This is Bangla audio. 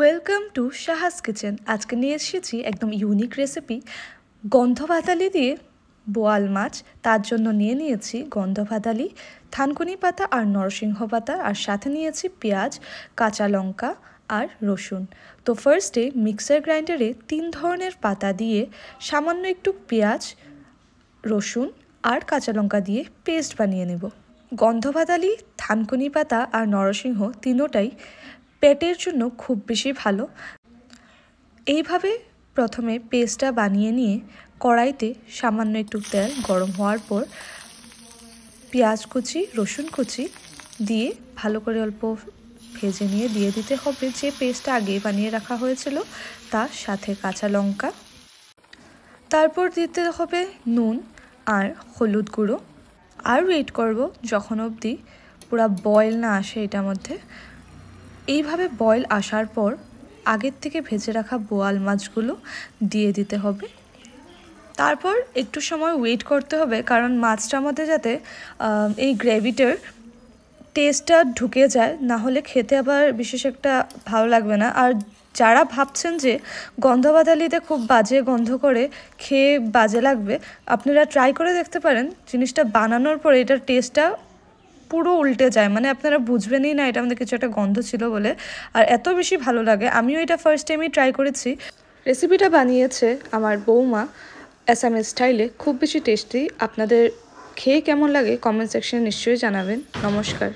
Welcome to শাহাস kitchen. আজকে নিয়ে এসেছি একদম ইউনিক রেসিপি গন্ধভাতালি দিয়ে বোয়াল মাছ। তার জন্য নিয়েছি গন্ধভাতালি, থানকুনি পাতা আর নরসিংহ পাতা, আর সাথে নিয়েছি পেঁয়াজ, কাঁচা লঙ্কা আর রসুন। তো ফার্স্টে মিক্সার গ্রাইন্ডারে 3 ধরনের পাতা দিয়ে সামান্য একটু পেঁয়াজ, রসুন আর কাঁচা লঙ্কা দিয়ে পেস্ট বানিয়ে নেব। গন্ধভাতালি, থানকুনি পাতা আর নরসিংহ তিনোটাই পেটের জন্য খুব বেশি ভালো। এইভাবে প্রথমে পেস্টটা বানিয়ে নিয়ে কড়াইতে সামান্য একটু তেল গরম হওয়ার পর পেঁয়াজ কুচি, রসুন কুচি দিয়ে ভালো করে অল্প ভেজে নিয়ে দিয়ে দিতে হবে যে পেস্টটা আগেই বানিয়ে রাখা হয়েছিল, তার সাথে কাঁচা লঙ্কা। তারপর দিতে হবে নুন আর হলুদ গুঁড়ো, আর ওয়েট করব যখন অবধি পুরো বয়েল না আসে এটার মধ্যে। এইভাবে বয়েল আসার পর আগের থেকে ভেজে রাখা বোয়াল মাছগুলো দিয়ে দিতে হবে। তারপর একটু সময় ওয়েট করতে হবে, কারণ মাছটার মধ্যে যাতে এই গ্রেভিটার টেস্টটা ঢুকে যায়, না হলে খেতে আবার বিশেষ একটা ভালো লাগবে না। আর যারা ভাবছেন যে গন্ধভাতালিতে খুব বাজে গন্ধ করে, খেয়ে বাজে লাগবে, আপনারা ট্রাই করে দেখতে পারেন। জিনিসটা বানানোর পরে এটার টেস্টটা পুরো উল্টে যায়, মানে আপনারা বুঝবেনই না এটা আমাদের কিছু একটা গন্ধ ছিল বলে, আর এত বেশি ভালো লাগে। আমিও এটা ফার্স্ট টাইমই ট্রাই করেছি। রেসিপিটা বানিয়েছে আমার বৌমা অ্যাসামিজ স্টাইলে, খুব বেশি টেস্টি। আপনাদের খেয়ে কেমন লাগে কমেন্ট সেকশনে নিশ্চয়ই জানাবেন। নমস্কার।